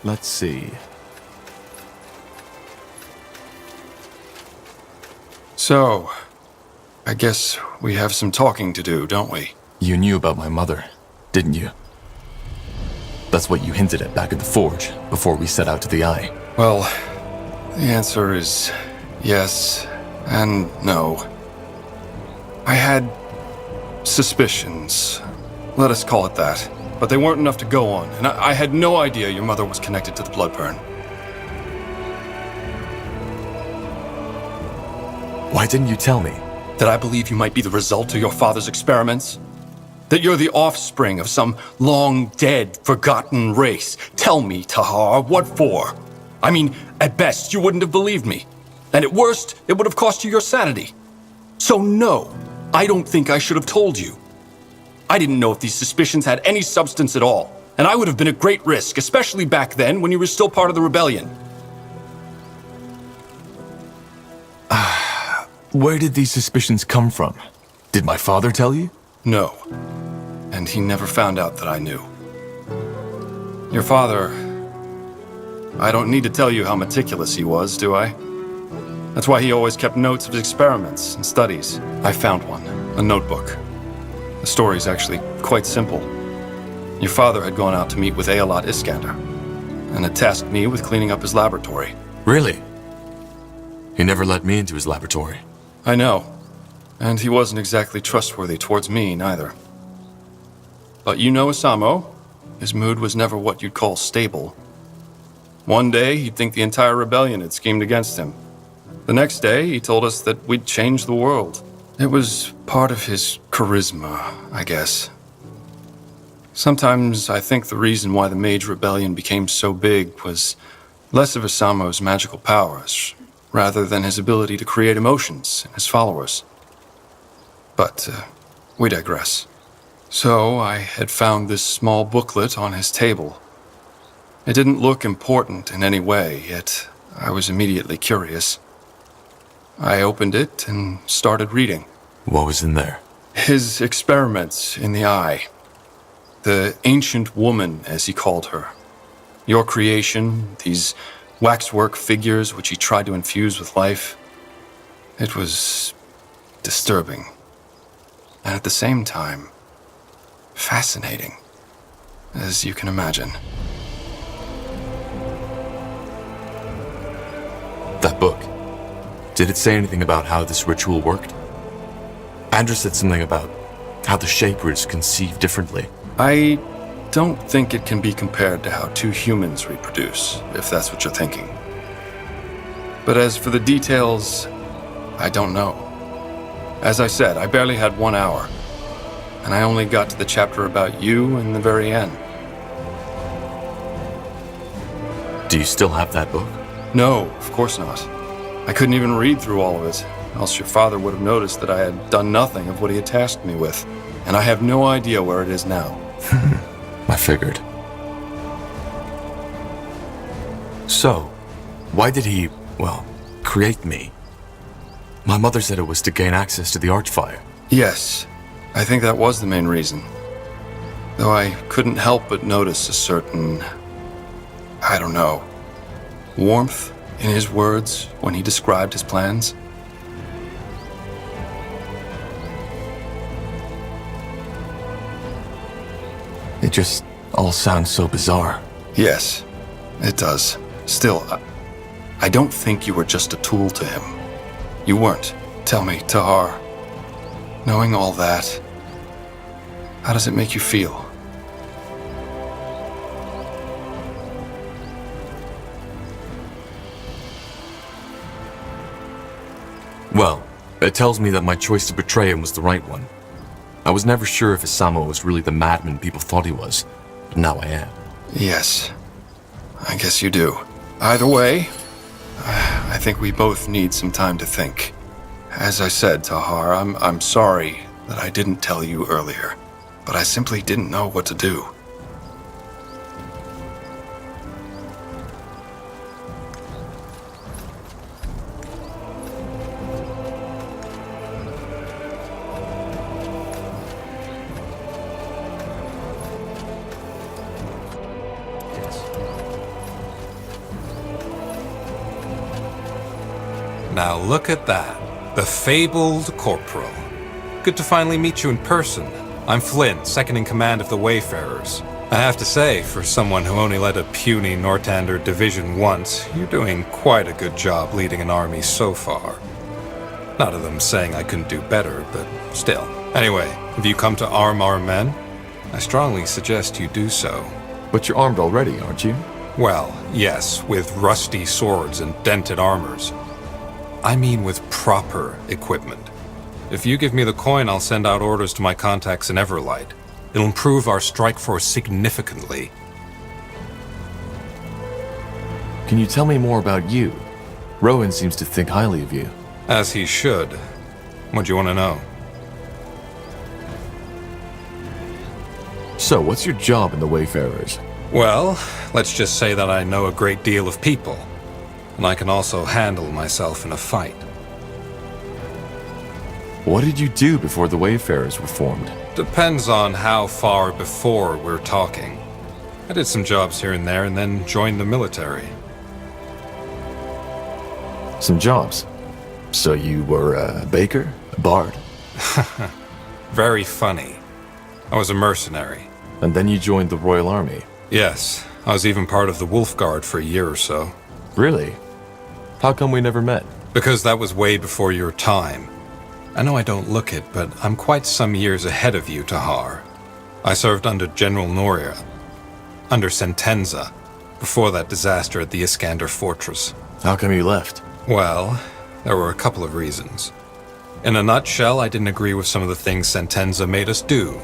Let's see. So, I guess we have some talking to do, don't we? You knew about my mother, didn't you? That's what you hinted at back at the forge, before we set out to the Eye. Well, the answer is yes and no. I had suspicions, let us call it that, but they weren't enough to go on, and I had no idea your mother was connected to the blood burn. Why didn't you tell me? That I believe you might be the result of your father's experiments? That you're the offspring of some long-dead, forgotten race? Tell me, Tahar, what for? I mean, at best, you wouldn't have believed me. And at worst, it would have cost you your sanity. So no, I don't think I should have told you. I didn't know if these suspicions had any substance at all, and I would have been at great risk, especially back then when you were still part of the rebellion. Where did these suspicions come from? Did my father tell you? No, and he never found out that I knew. Your father... I don't need to tell you how meticulous he was, do I? That's why he always kept notes of his experiments and studies. I found one, a notebook. The story's actually quite simple. Your father had gone out to meet with Aelot Iskander, and had tasked me with cleaning up his laboratory. Really? He never let me into his laboratory. I know, and he wasn't exactly trustworthy towards me, neither. But you know Asamo. His mood was never what you'd call stable. One day, he'd think the entire rebellion had schemed against him. The next day, he told us that we'd change the world. It was part of his charisma, I guess. Sometimes I think the reason why the Mage Rebellion became so big was less of Asamo's magical powers, rather than his ability to create emotions in his followers. But we digress. So I had found this small booklet on his table. It didn't look important in any way, yet I was immediately curious. I opened it and started reading. What was in there? His experiments in the Eye. The ancient woman, as he called her. Your creation, these waxwork figures which he tried to infuse with life. It was disturbing. And at the same time, fascinating, as you can imagine. That book. Did it say anything about how this ritual worked? Andrew said something about how the Shapers conceive differently. I don't think it can be compared to how two humans reproduce, if that's what you're thinking. But as for the details, I don't know. As I said, I barely had 1 hour, and I only got to the chapter about you in the very end. Do you still have that book? No, of course not. I couldn't even read through all of it, else your father would have noticed that I had done nothing of what he had tasked me with, and I have no idea where it is now. I figured. So, why did he, well, create me? My mother said it was to gain access to the Archfire. Yes, I think that was the main reason. Though I couldn't help but notice a certain, I don't know, warmth in his words when he described his plans. It just all sounds so bizarre. Yes, it does. Still, I don't think you were just a tool to him. You weren't. Tell me, Tahar, knowing all that, how does it make you feel? Well, it tells me that my choice to betray him was the right one. I was never sure if Asamo was really the madman people thought he was, but now I am. Yes, I guess you do. Either way, I think we both need some time to think. As I said, Tahar, I'm sorry that I didn't tell you earlier, but I simply didn't know what to do. Now look at that. The fabled corporal. Good to finally meet you in person. I'm Flynn, second in command of the Wayfarers. I have to say, for someone who only led a puny Nortander division once, you're doing quite a good job leading an army so far. Not that I'm saying I couldn't do better, but still. Anyway, have you come to arm our men? I strongly suggest you do so. But you're armed already, aren't you? Well, yes, with rusty swords and dented armors. I mean with proper equipment. If you give me the coin, I'll send out orders to my contacts in Everlight. It'll improve our strike force significantly. Can you tell me more about you? Rowan seems to think highly of you. As he should. What do you want to know? So, what's your job in the Wayfarers? Well, let's just say that I know a great deal of people. And I can also handle myself in a fight. What did you do before the Wayfarers were formed? Depends on how far before we're talking. I did some jobs here and there and then joined the military. Some jobs? So you were a baker? A bard? Very funny. I was a mercenary. And then you joined the Royal Army? Yes, I was even part of the Wolf Guard for a year or so. Really? How come we never met? Because that was way before your time. I know I don't look it, but I'm quite some years ahead of you, Tahar. I served under General Noria, under Sentenza, before that disaster at the Iskander Fortress. How come you left? Well, there were a couple of reasons. In a nutshell, I didn't agree with some of the things Sentenza made us do.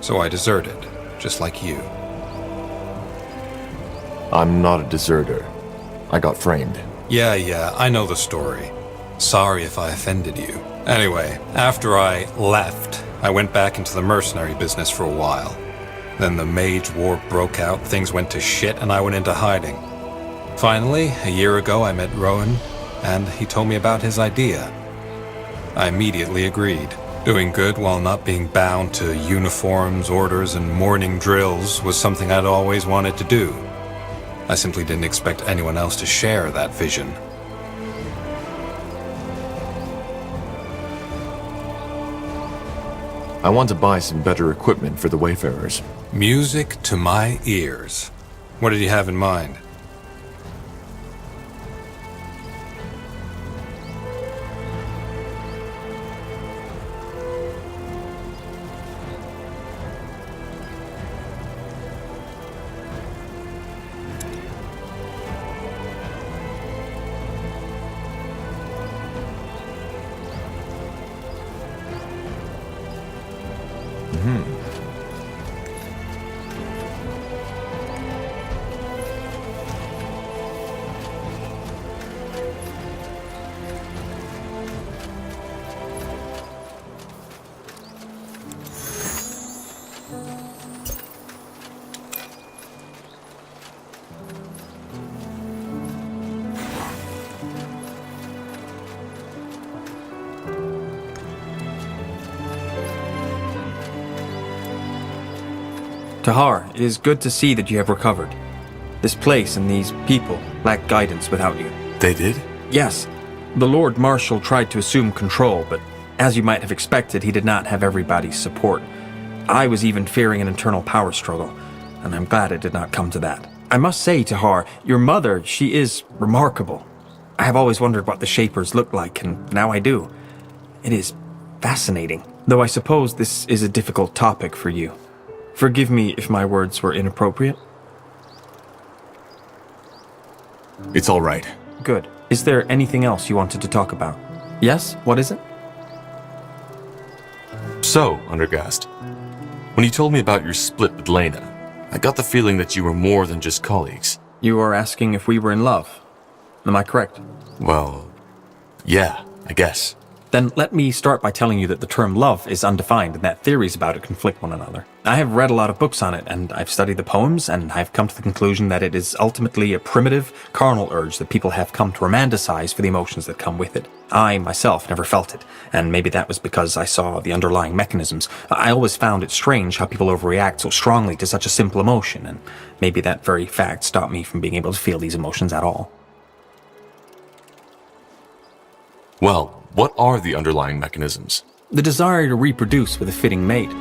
So I deserted, just like you. I'm not a deserter. I got framed. Yeah, I know the story. Sorry if I offended you. Anyway, after I left, I went back into the mercenary business for a while. Then the Mage War broke out, things went to shit, and I went into hiding. Finally, a year ago, I met Rowan, and he told me about his idea. I immediately agreed. Doing good while not being bound to uniforms, orders, and morning drills was something I'd always wanted to do. I simply didn't expect anyone else to share that vision. I want to buy some better equipment for the Wayfarers. Music to my ears. What did you have in mind? Tahar, it is good to see that you have recovered. This place and these people lack guidance without you. They did? Yes, the Lord Marshal tried to assume control, but as you might have expected, he did not have everybody's support. I was even fearing an internal power struggle, and I'm glad it did not come to that. I must say, Tahar, your mother, she is remarkable. I have always wondered what the Shapers look like, and now I do. It is fascinating, though I suppose this is a difficult topic for you. Forgive me if my words were inappropriate. It's all right. Good. Is there anything else you wanted to talk about? Yes? What is it? So, Undergast, when you told me about your split with Lena, I got the feeling that you were more than just colleagues. You are asking if we were in love. Am I correct? Well, yeah, I guess. Then let me start by telling you that the term love is undefined and that theories about it conflict one another. I have read a lot of books on it, and I've studied the poems, and I've come to the conclusion that it is ultimately a primitive, carnal urge that people have come to romanticize for the emotions that come with it. I, myself, never felt it, and maybe that was because I saw the underlying mechanisms. I always found it strange how people overreact so strongly to such a simple emotion, and maybe that very fact stopped me from being able to feel these emotions at all. Well, what are the underlying mechanisms? The desire to reproduce with a fitting mate.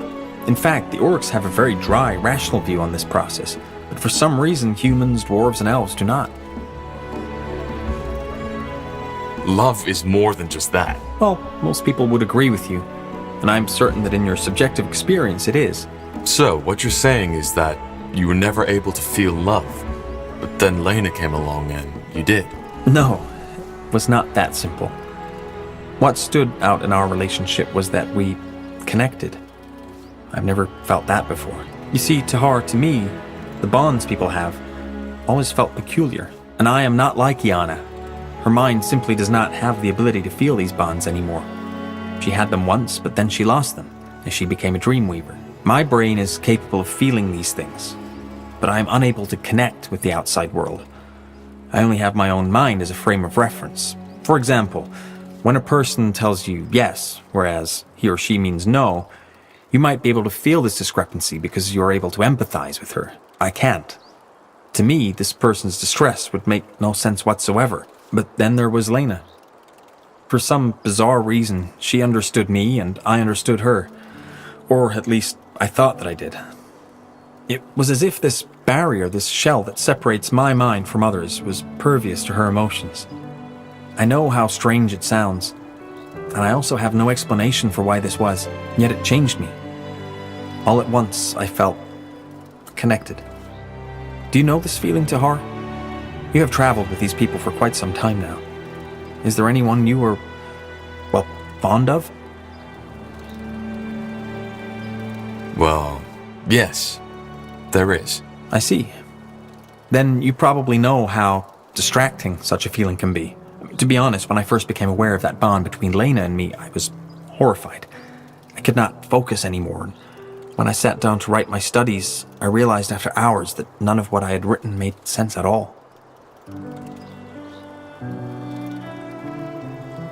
In fact, the orcs have a very dry, rational view on this process, but for some reason humans, dwarves, and elves do not. Love is more than just that. Well, most people would agree with you, and I'm certain that in your subjective experience it is. So, what you're saying is that you were never able to feel love, but then Lena came along and you did. No, it was not that simple. What stood out in our relationship was that we connected. I've never felt that before. You see, Tahar, to me, the bonds people have always felt peculiar, and I am not like Iana. Her mind simply does not have the ability to feel these bonds anymore. She had them once, but then she lost them, as she became a dreamweaver. My brain is capable of feeling these things, but I am unable to connect with the outside world. I only have my own mind as a frame of reference. For example, when a person tells you yes, whereas he or she means no, you might be able to feel this discrepancy because you are able to empathize with her. I can't. To me, this person's distress would make no sense whatsoever. But then there was Lena. For some bizarre reason, she understood me and I understood her. Or at least, I thought that I did. It was as if this barrier, this shell that separates my mind from others, was pervious to her emotions. I know how strange it sounds, and I also have no explanation for why this was, yet it changed me. All at once, I felt connected. Do you know this feeling, Tahar? You have traveled with these people for quite some time now. Is there anyone you were, well, fond of? Well, yes, there is. I see. Then you probably know how distracting such a feeling can be. To be honest, when I first became aware of that bond between Lena and me, I was horrified. I could not focus anymore. When I sat down to write my studies, I realized after hours that none of what I had written made sense at all.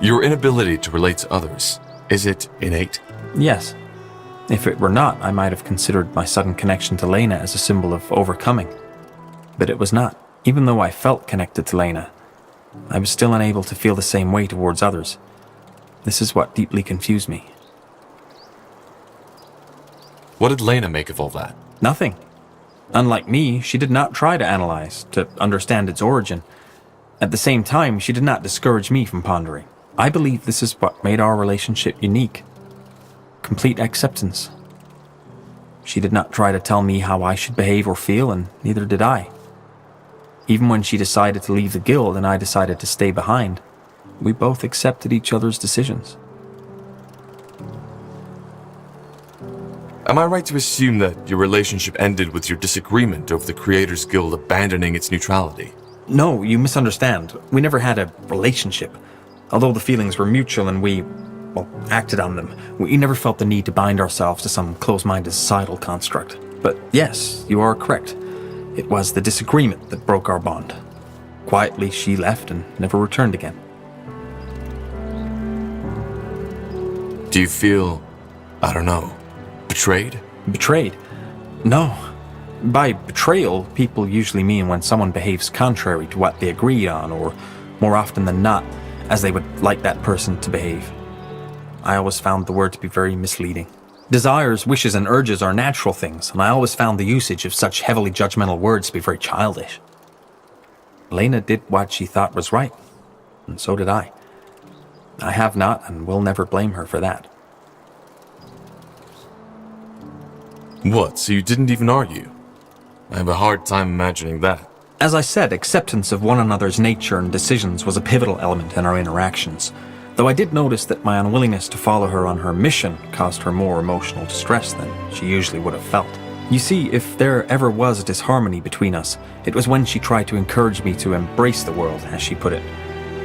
Your inability to relate to others, is it innate? Yes. If it were not, I might have considered my sudden connection to Lena as a symbol of overcoming. But it was not. Even though I felt connected to Lena, I was still unable to feel the same way towards others. This is what deeply confused me. What did Lena make of all that? Nothing. Unlike me, she did not try to analyze, to understand its origin. At the same time, she did not discourage me from pondering. I believe this is what made our relationship unique. Complete acceptance. She did not try to tell me how I should behave or feel, and neither did I. Even when she decided to leave the guild and I decided to stay behind, we both accepted each other's decisions. Am I right to assume that your relationship ended with your disagreement over the Creators Guild abandoning its neutrality? No, you misunderstand. We never had a relationship. Although the feelings were mutual and we, well, acted on them, we never felt the need to bind ourselves to some close-minded societal construct. But yes, you are correct. It was the disagreement that broke our bond. Quietly, she left and never returned again. Do you feel, I don't know, betrayed? Betrayed? No. By betrayal, people usually mean when someone behaves contrary to what they agreed on, or more often than not, as they would like that person to behave. I always found the word to be very misleading. Desires, wishes, and urges are natural things, and I always found the usage of such heavily judgmental words to be very childish. Lena did what she thought was right, and so did I. I have not and will never blame her for that. What, so you didn't even argue? I have a hard time imagining that. As I said, acceptance of one another's nature and decisions was a pivotal element in our interactions, though I did notice that my unwillingness to follow her on her mission caused her more emotional distress than she usually would have felt. You see, if there ever was a disharmony between us, it was when she tried to encourage me to embrace the world, as she put it.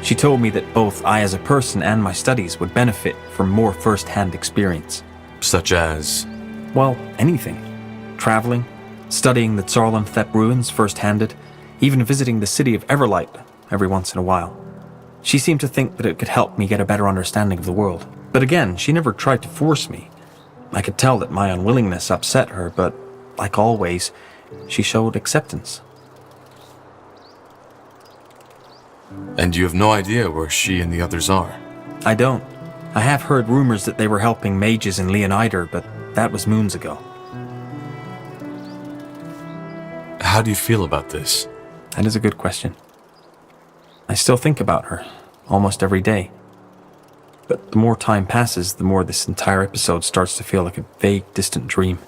She told me that both I as a person and my studies would benefit from more first-hand experience. Such as? Well, anything. Traveling, studying the Tsarlanthep ruins first-handed, even visiting the city of Everlight every once in a while. She seemed to think that it could help me get a better understanding of the world. But again, she never tried to force me. I could tell that my unwillingness upset her, but, like always, she showed acceptance. And you have no idea where she and the others are? I don't. I have heard rumors that they were helping mages in Leonider, but that was moons ago. How do you feel about this? That is a good question. I still think about her, almost every day. But the more time passes, the more this entire episode starts to feel like a vague, distant dream,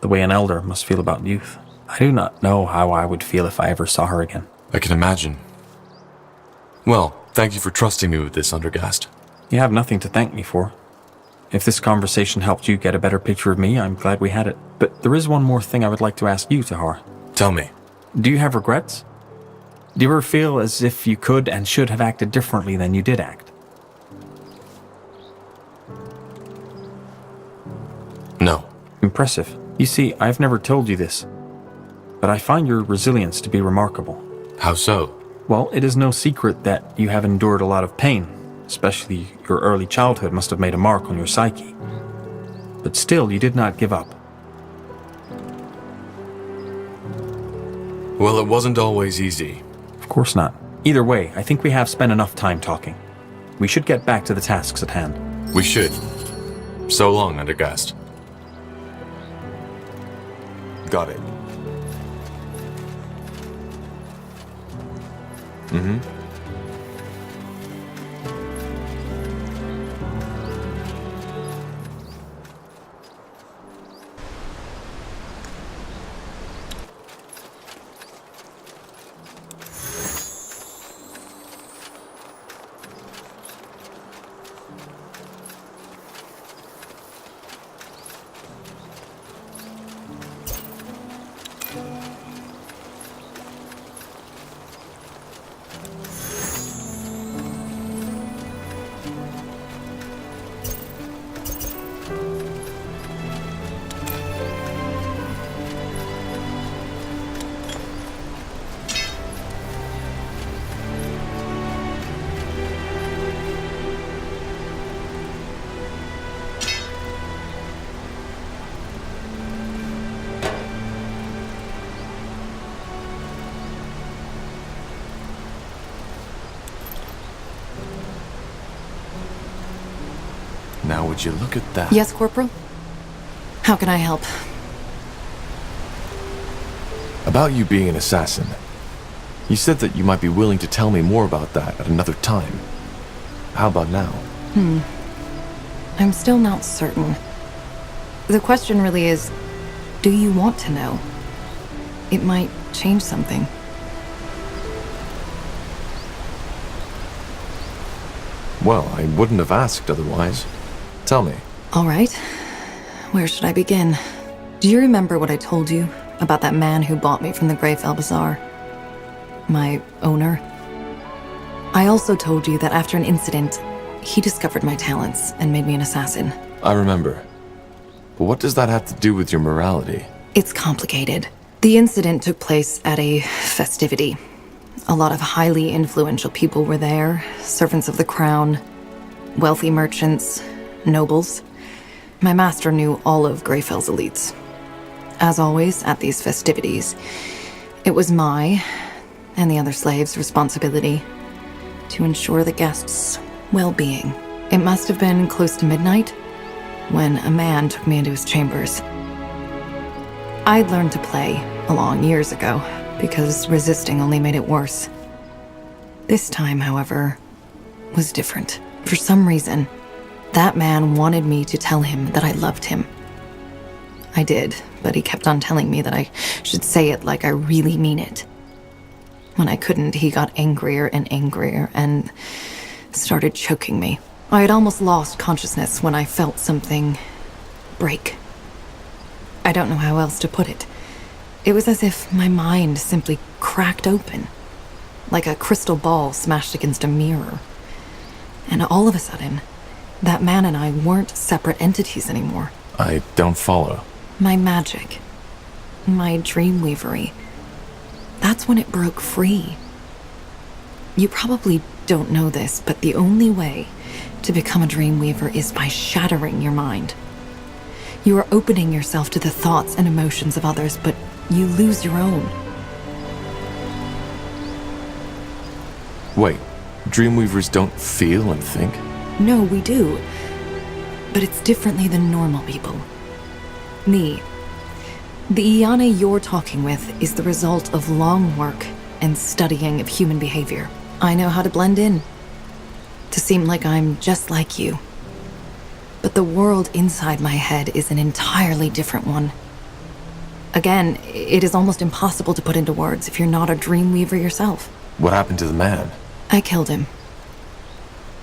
the way an elder must feel about youth. I do not know how I would feel if I ever saw her again. I can imagine. Well, thank you for trusting me with this, Undergast. You have nothing to thank me for. If this conversation helped you get a better picture of me, I'm glad we had it. But there is one more thing I would like to ask you, Tahar. Tell me. Do you have regrets? Do you ever feel as if you could and should have acted differently than you did act? No. Impressive. You see, I've never told you this, but I find your resilience to be remarkable. How so? Well, it is no secret that you have endured a lot of pain, especially your early childhood must have made a mark on your psyche. But still, you did not give up. Well, it wasn't always easy. Of course not. Either way, I think we have spent enough time talking. We should get back to the tasks at hand. We should. So long, Undergast. Got it. Now would you look at that? Yes, Corporal? How can I help? About you being an assassin. You said that you might be willing to tell me more about that at another time. How about now? I'm still not certain. The question really is, do you want to know? It might change something. Well, I wouldn't have asked otherwise. Tell me. All right. Where should I begin? Do you remember what I told you about that man who bought me from the Greyfell Bazaar? My owner? I also told you that after an incident, he discovered my talents and made me an assassin. I remember. But what does that have to do with your morality? It's complicated. The incident took place at a festivity. A lot of highly influential people were there, servants of the crown, wealthy merchants, nobles. My master knew all of Greyfell's elites. As always, at these festivities, it was my and the other slaves' responsibility to ensure the guests' well-being. It must have been close to midnight when a man took me into his chambers. I'd learned to play along years ago because resisting only made it worse. This time, however, was different. For some reason, that man wanted me to tell him that I loved him. I did, but he kept on telling me that I should say it like I really mean it. When I couldn't, he got angrier and angrier and started choking me. I had almost lost consciousness when I felt something break. I don't know how else to put it. It was as if my mind simply cracked open, like a crystal ball smashed against a mirror. And all of a sudden, that man and I weren't separate entities anymore. I don't follow. My magic, my dreamweavery, that's when it broke free. You probably don't know this, but the only way to become a dreamweaver is by shattering your mind. You are opening yourself to the thoughts and emotions of others, but you lose your own. Wait, Dreamweavers don't feel and think? No, we do. But it's differently than normal people. Me. The Iana you're talking with is the result of long work and studying of human behavior. I know how to blend in. To seem like I'm just like you. But the world inside my head is an entirely different one. Again, it is almost impossible to put into words if you're not a dreamweaver yourself. What happened to the man? I killed him.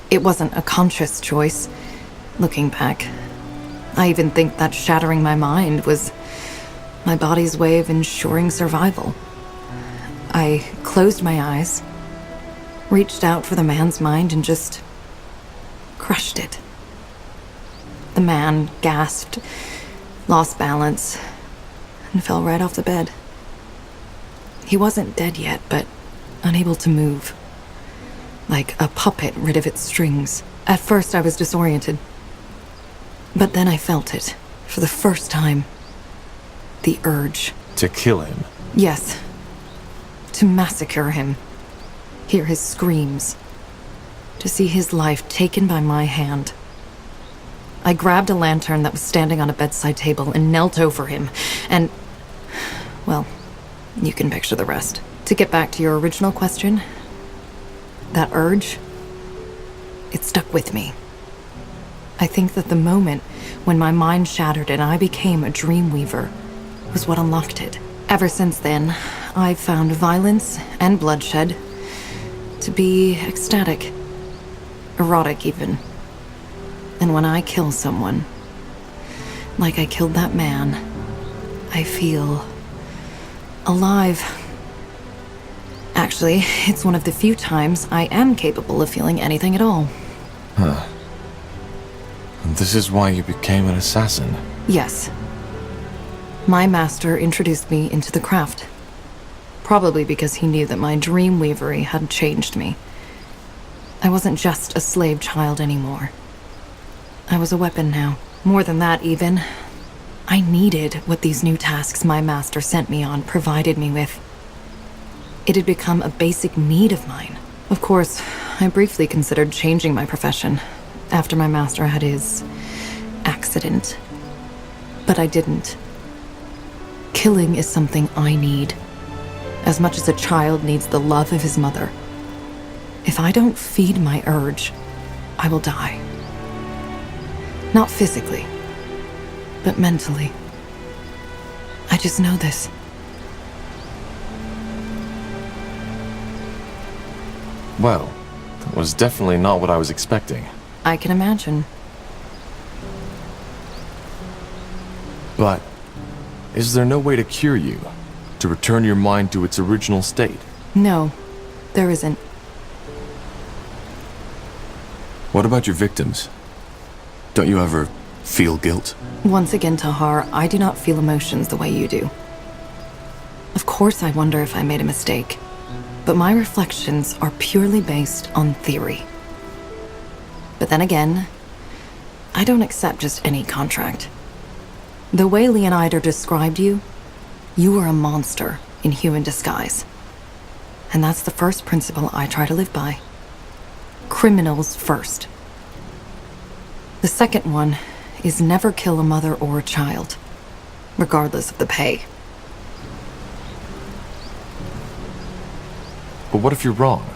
It wasn't a conscious choice, looking back. I even think that shattering my mind was my body's way of ensuring survival. I closed my eyes, reached out for the man's mind, and just crushed it. The man gasped, lost balance, and fell right off the bed. He wasn't dead yet, but unable to move. Like a puppet rid of its strings. At first I was disoriented. But then I felt it, for the first time. The urge. To kill him? Yes. To massacre him. Hear his screams. To see his life taken by my hand. I grabbed a lantern that was standing on a bedside table and knelt over him, and... well, you can picture the rest. To get back to your original question, that urge, it stuck with me. I think that the moment when my mind shattered and I became a dreamweaver was what unlocked it. Ever since then, I've found violence and bloodshed to be ecstatic, erotic even. And when I kill someone, like I killed that man, I feel alive. Actually, it's one of the few times I am capable of feeling anything at all. Huh. And this is why you became an assassin? Yes. My master introduced me into the craft. Probably because he knew that my dreamweavery had changed me. I wasn't just a slave child anymore. I was a weapon now. More than that, even. I needed what these new tasks my master sent me on provided me with. It had become a basic need of mine. Of course, I briefly considered changing my profession after my master had his accident. But I didn't. Killing is something I need, as much as a child needs the love of his mother. If I don't feed my urge, I will die. Not physically, but mentally. I just know this. Well, that was definitely not what I was expecting. I can imagine. But, is there no way to cure you? To return your mind to its original state? No, there isn't. What about your victims? Don't you ever feel guilt? Once again, Tahar, I do not feel emotions the way you do. Of course I wonder if I made a mistake, but my reflections are purely based on theory. But then again, I don't accept just any contract. The way Leonidas described you, you were a monster in human disguise. And that's the first principle I try to live by. Criminals first. The second one is never kill a mother or a child, regardless of the pay. But what if you're wrong?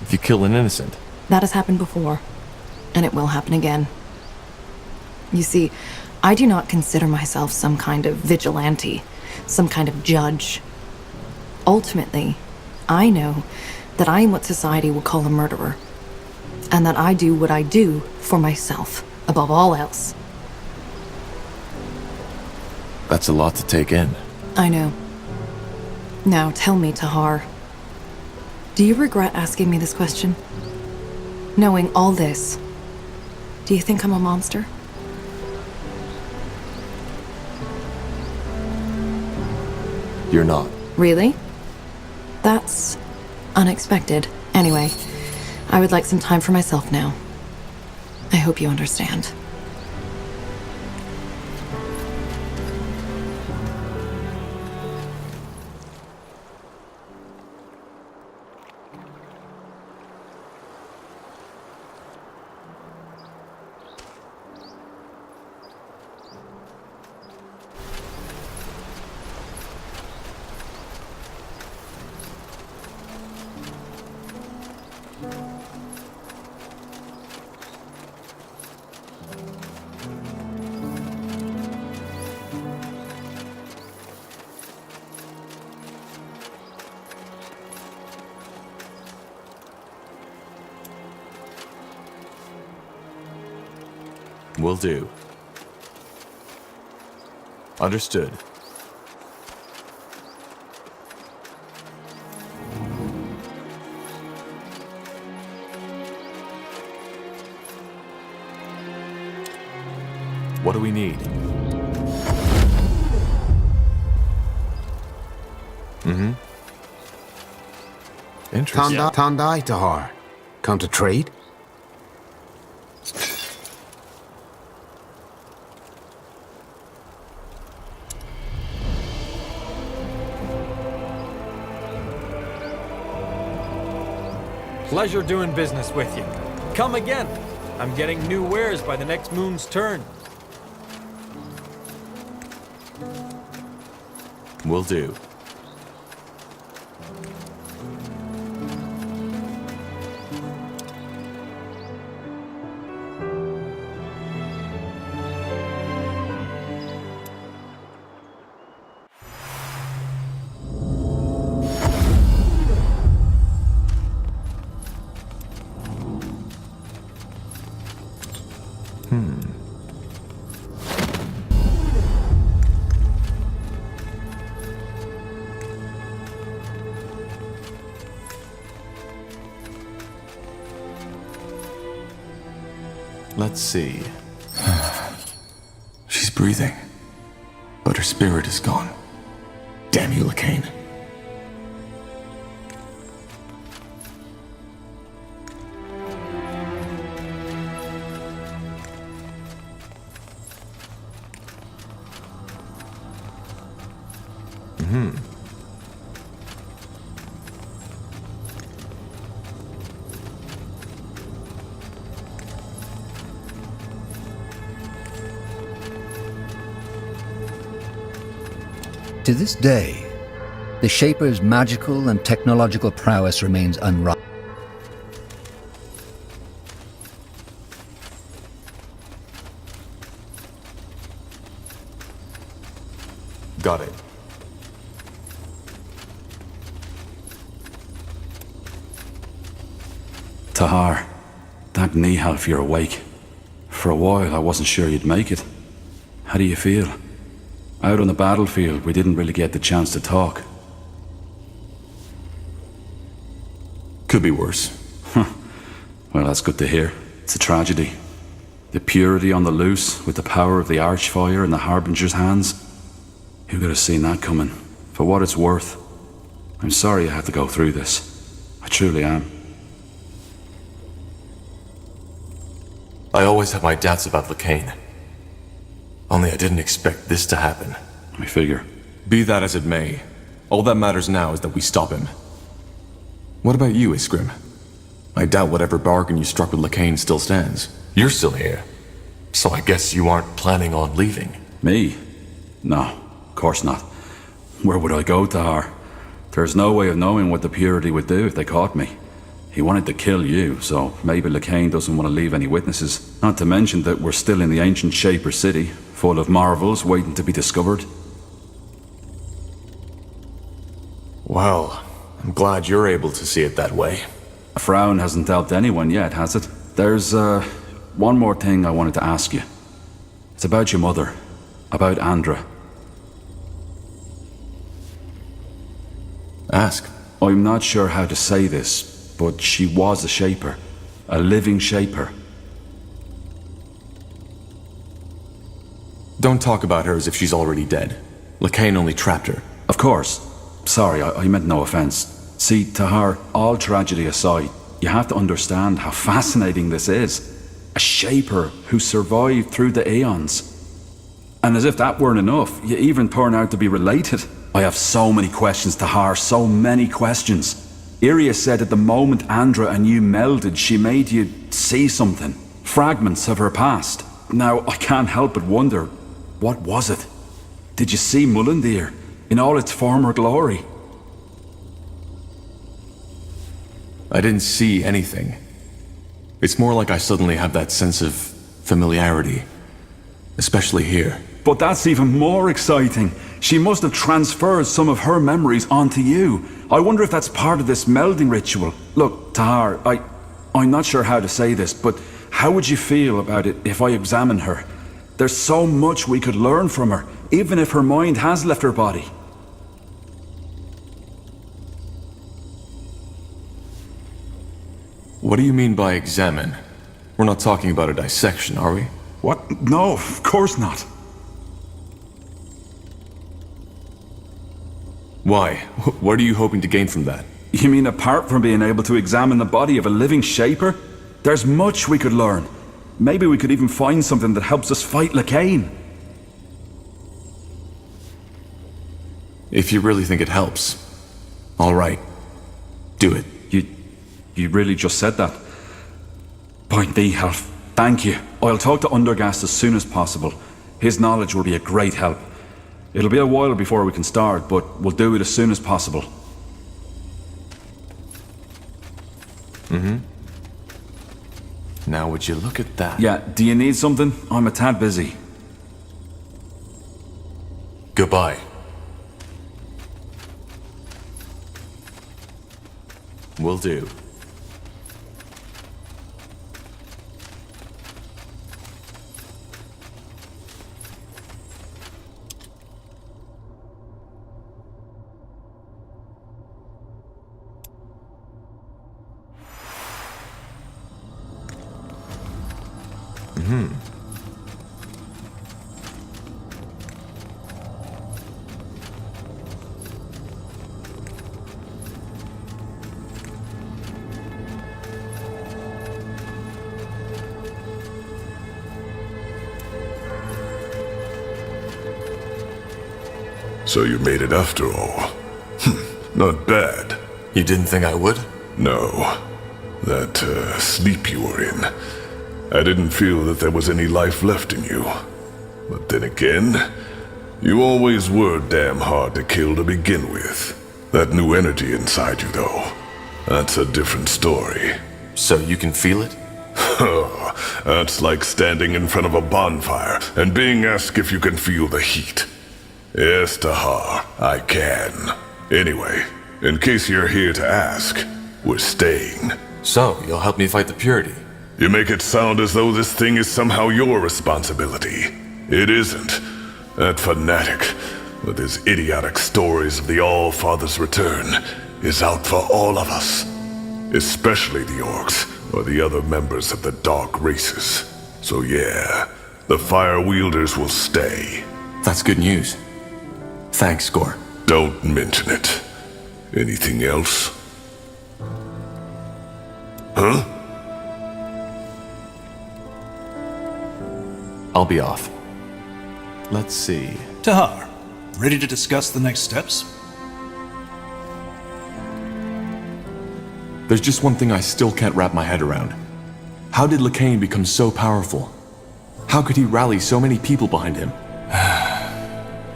If you kill an innocent? That has happened before, and it will happen again. You see, I do not consider myself some kind of vigilante, some kind of judge. Ultimately, I know that I am what society would call a murderer, and that I do what I do for myself, above all else. That's a lot to take in. I know. Now tell me, Tahar, do you regret asking me this question? Knowing all this, do you think I'm a monster? You're not. Really? That's unexpected. Anyway, I would like some time for myself now. I hope you understand. Will do. Understood. What do we need? Interesting. Tandai Tahar. Come to trade? Pleasure doing business with you. Come again. I'm getting new wares by the next moon's turn. Will do. Let's see. She's breathing, but her spirit is gone. Damn you, Lacane. To this day, the Shaper's magical and technological prowess remains unrivaled. Got it. Tahar, thank Nihal if you're awake. For a while I wasn't sure you'd make it. How do you feel? Out on the battlefield, we didn't really get the chance to talk. Could be worse. Well, that's good to hear. It's a tragedy. The purity on the loose, with the power of the Archfire in the Harbinger's hands. Who could have seen that coming? For what it's worth, I'm sorry I had to go through this. I truly am. I always had my doubts about Lacane. Only I didn't expect this to happen. I figure. Be that as it may, all that matters now is that we stop him. What about you, Iskrim? I doubt whatever bargain you struck with Lacane still stands. You're still here, so I guess you aren't planning on leaving. Me? No, of course not. Where would I go, Tahar? There's no way of knowing what the Purity would do if they caught me. He wanted to kill you, so maybe Lacane doesn't want to leave any witnesses. Not to mention that we're still in the ancient Shaper city, full of marvels waiting to be discovered. Well, I'm glad you're able to see it that way. A frown hasn't helped anyone yet, has it? There's, one more thing I wanted to ask you. It's about your mother. About Andra. Ask. I'm not sure how to say this, but she was a Shaper. A living Shaper. Don't talk about her as if she's already dead. Lacane only trapped her. Of course. Sorry, I meant no offense. See, Tahar, all tragedy aside, you have to understand how fascinating this is. A Shaper who survived through the aeons. And as if that weren't enough, you even turn out to be related. I have so many questions, Tahar, so many questions. Iria said at the moment Andra and you melded, she made you see something. Fragments of her past. Now, I can't help but wonder, what was it? Did you see Mulandir in all its former glory? I didn't see anything. It's more like I suddenly have that sense of familiarity. Especially here. But that's even more exciting. She must have transferred some of her memories onto you. I wonder if that's part of this melding ritual. Look, Tahar, I'm not sure how to say this, but how would you feel about it if I examine her? There's so much we could learn from her, even if her mind has left her body. What do you mean by examine? We're not talking about a dissection, are we? What? No, of course not. Why? What are you hoping to gain from that? You mean apart from being able to examine the body of a living shaper? There's much we could learn. Maybe we could even find something that helps us fight Lacane. If you really think it helps, all right, do it. You really just said that? Point B, Half. Thank you. I'll talk to Undergast as soon as possible. His knowledge will be a great help. It'll be a while before we can start, but we'll do it as soon as possible. Now would you look at that? Yeah, do you need something? I'm a tad busy. Goodbye. Will do. So you made it after all. Not bad. You didn't think I would? No. That sleep you were in, I didn't feel that there was any life left in you. But then again, you always were damn hard to kill to begin with. That new energy inside you, though, that's a different story. So you can feel it? That's like standing in front of a bonfire and being asked if you can feel the heat. Yes, Tahar, I can. Anyway, in case you're here to ask, we're staying. So, you'll help me fight the purity? You make it sound as though this thing is somehow your responsibility. It isn't. That fanatic, with his idiotic stories of the All-Father's return, is out for all of us. Especially the orcs, or the other members of the dark races. So yeah, the Fire Wielders will stay. That's good news. Thanks, Gore. Don't mention it. Anything else? Huh? I'll be off. Let's see. Tahar, ready to discuss the next steps? There's just one thing I still can't wrap my head around. How did Lacane become so powerful? How could he rally so many people behind him?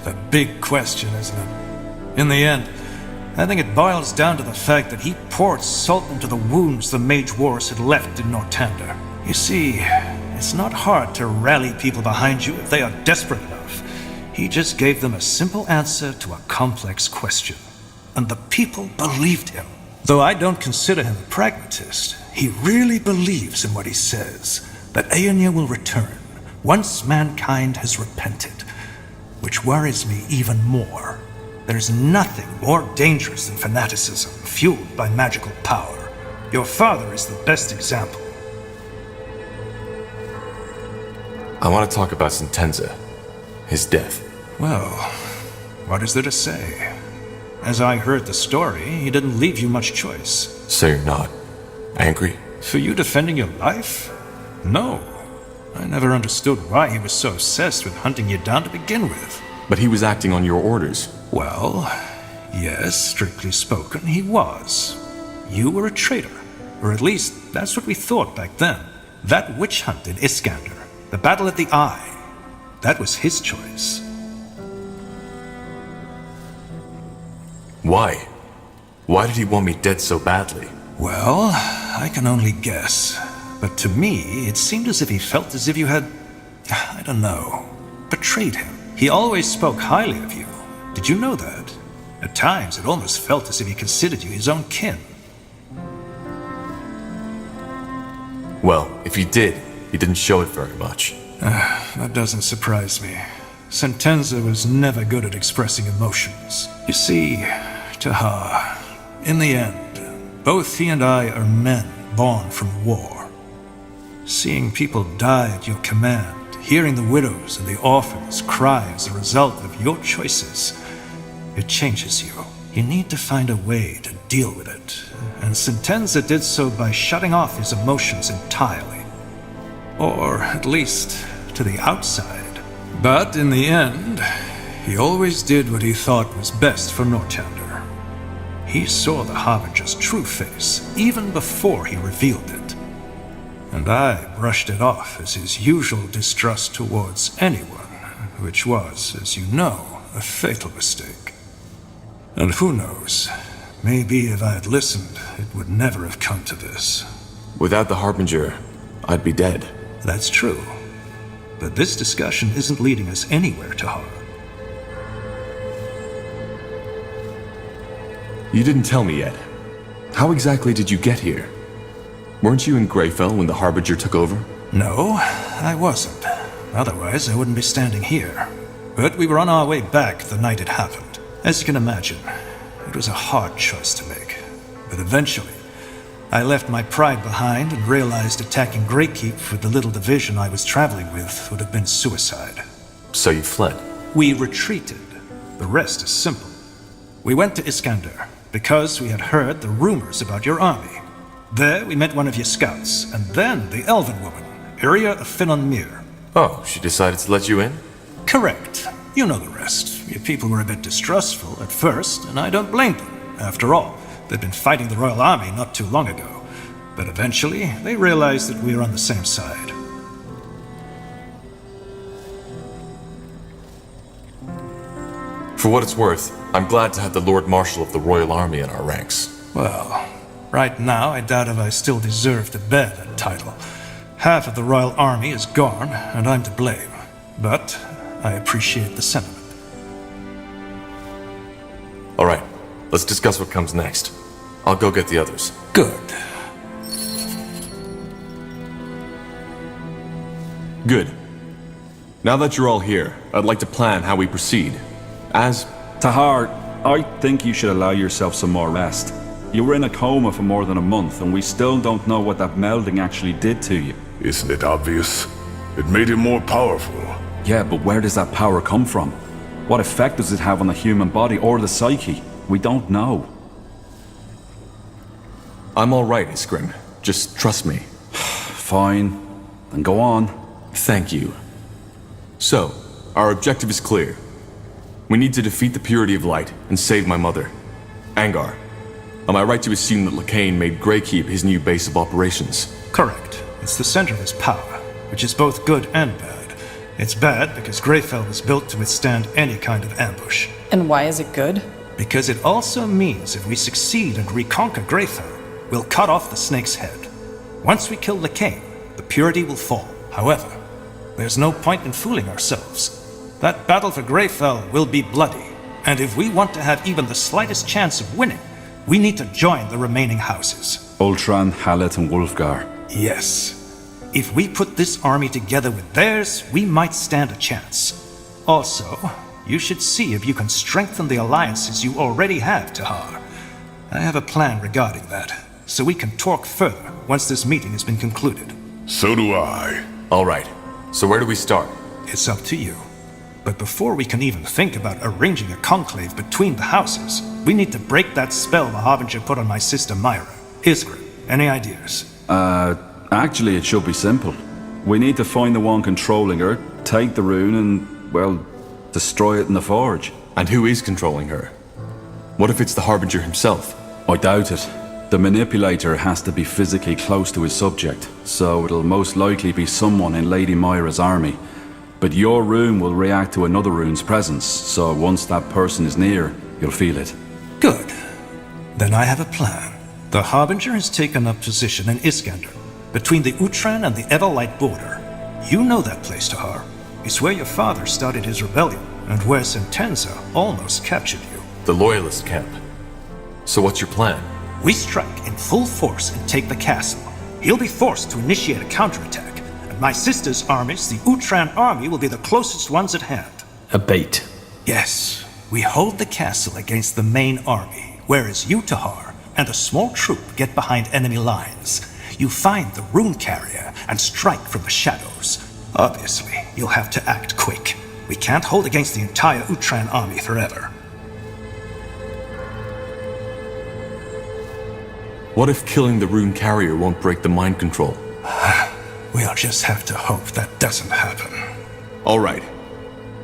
The big question, isn't it? In the end, I think it boils down to the fact that he poured salt into the wounds the Mage Wars had left in Northander. You see, it's not hard to rally people behind you if they are desperate enough. He just gave them a simple answer to a complex question. And the people believed him. Though I don't consider him a pragmatist, he really believes in what he says, that Aeonia will return once mankind has repented. Which worries me even more. There's nothing more dangerous than fanaticism fueled by magical power. Your father is the best example. I want to talk about Sentenza. His death. Well, what is there to say? As I heard the story, he didn't leave you much choice. So you're not angry? For you defending your life? No. I never understood why he was so obsessed with hunting you down to begin with. But he was acting on your orders. Well, yes, strictly spoken, he was. You were a traitor. Or at least, that's what we thought back then. That witch hunt in Iskander, the battle at the Eye, that was his choice. Why? Why did he want me dead so badly? Well, I can only guess. But to me, it seemed as if he felt as if you had, I don't know, betrayed him. He always spoke highly of you. Did you know that? At times, it almost felt as if he considered you his own kin. Well, if if he did, he didn't show it very much. That doesn't surprise me. Sentenza was never good at expressing emotions. You see, Tahar, in the end, both he and I are men born from war. Seeing people die at your command, hearing the widows and the orphans cry as a result of your choices, it changes you. You need to find a way to deal with it, and Sentenza did so by shutting off his emotions entirely. Or, at least, to the outside. But in the end, he always did what he thought was best for Northander. He saw the Harbinger's true face, even before he revealed it. And I brushed it off as his usual distrust towards anyone, which was, as you know, a fatal mistake. And who knows, maybe if I had listened, it would never have come to this. Without the Harbinger, I'd be dead. That's true. But this discussion isn't leading us anywhere, Tahar. You didn't tell me yet. How exactly did you get here? Weren't you in Greyfell when the Harbinger took over? No, I wasn't. Otherwise, I wouldn't be standing here. But we were on our way back the night it happened. As you can imagine, it was a hard choice to make. But eventually, I left my pride behind and realized attacking Greykeep with the little division I was traveling with would have been suicide. So you fled? We retreated. The rest is simple. We went to Iskander because we had heard the rumors about your army. There we met one of your scouts, and then the elven woman, Iria of Finon Mir. Oh, she decided to let you in? Correct. You know the rest. Your people were a bit distrustful at first, and I don't blame them. After all, they'd been fighting the Royal Army not too long ago. But eventually, they realized that we were on the same side. For what it's worth, I'm glad to have the Lord Marshal of the Royal Army in our ranks. Well, right now, I doubt if I still deserve to bear that title. Half of the Royal Army is gone, and I'm to blame. But I appreciate the sentiment. All right, let's discuss what comes next. I'll go get the others. Good. Good. Now that you're all here, I'd like to plan how we proceed. As... Tahar, I think you should allow yourself some more rest. You were in a coma for more than a month, and we still don't know what that melding actually did to you. Isn't it obvious? It made him more powerful. Yeah, but where does that power come from? What effect does it have on the human body or the psyche? We don't know. I'm all right, Iskrim. Just trust me. Fine. Then go on. Thank you. So, our objective is clear. We need to defeat the Purity of Light and save my mother. Angar, am I right to assume that Lacane made Greykeep his new base of operations? Correct. It's the center of his power, which is both good and bad. It's bad because Greyfell was built to withstand any kind of ambush. And why is it good? Because it also means if we succeed and reconquer Greyfell, we'll cut off the snake's head. Once we kill Lacane, the Purity will fall. However, there's no point in fooling ourselves. That battle for Greyfell will be bloody, and if we want to have even the slightest chance of winning, we need to join the remaining houses. Ultran, Hallet, and Wulfgar. Yes. If we put this army together with theirs, we might stand a chance. Also, you should see if you can strengthen the alliances you already have, Tahar. I have a plan regarding that, so we can talk further once this meeting has been concluded. So do I. All right. So where do we start? It's up to you. But before we can even think about arranging a conclave between the houses, we need to break that spell the Harbinger put on my sister Myra. Iskra, any ideas? Actually, it should be simple. We need to find the one controlling her, take the rune, and, well, destroy it in the forge. And who is controlling her? What if it's the Harbinger himself? I doubt it. The manipulator has to be physically close to his subject, so it'll most likely be someone in Lady Myra's army. But your rune will react to another rune's presence, so once that person is near, you'll feel it. Good. Then I have a plan. The Harbinger has taken up position in Iskander, between the Utran and the Everlight border. You know that place, Tahar. It's where your father started his rebellion, and where Sentenza almost captured you. The Loyalist camp. So what's your plan? We strike in full force and take the castle. He'll be forced to initiate a counterattack, and my sister's armies, the Utran army, will be the closest ones at hand. A bait. Yes, we hold the castle against the main army, whereas you, Tahar, and a small troop get behind enemy lines. You find the rune carrier and strike from the shadows. Obviously, you'll have to act quick. We can't hold against the entire Utran army forever. What if killing the rune carrier won't break the mind control? We'll just have to hope that doesn't happen. Alright.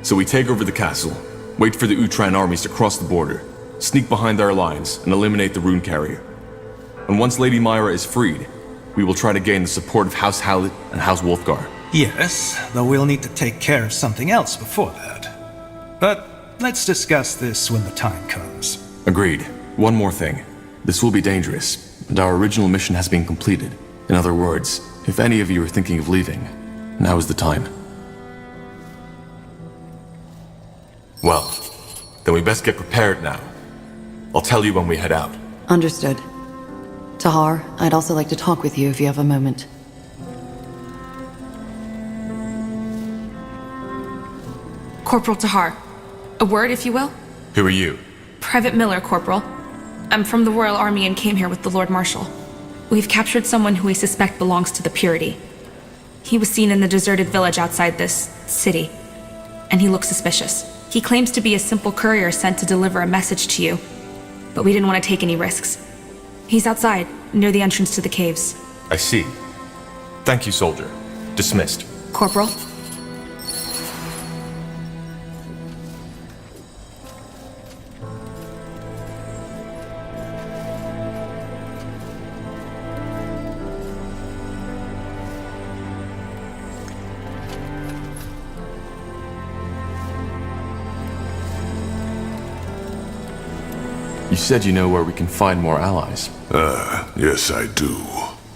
So we take over the castle, wait for the Utran armies to cross the border, sneak behind our lines, and eliminate the rune carrier. And once Lady Myra is freed, we will try to gain the support of House Hallett and House Wolfgar. Yes, though we'll need to take care of something else before that. But let's discuss this when the time comes. Agreed. One more thing. This will be dangerous, and our original mission has been completed. In other words, if any of you are thinking of leaving, now is the time. Well, then we best get prepared now. I'll tell you when we head out. Understood. Tahar, I'd also like to talk with you if you have a moment. Corporal Tahar. A word, if you will? Who are you? Private Miller, Corporal. I'm from the Royal Army and came here with the Lord Marshal. We've captured someone who we suspect belongs to the Purity. He was seen in the deserted village outside this city, and he looks suspicious. He claims to be a simple courier sent to deliver a message to you, but we didn't want to take any risks. He's outside, near the entrance to the caves. I see. Thank you, soldier. Dismissed. Corporal? You said you know where we can find more allies. Yes I do.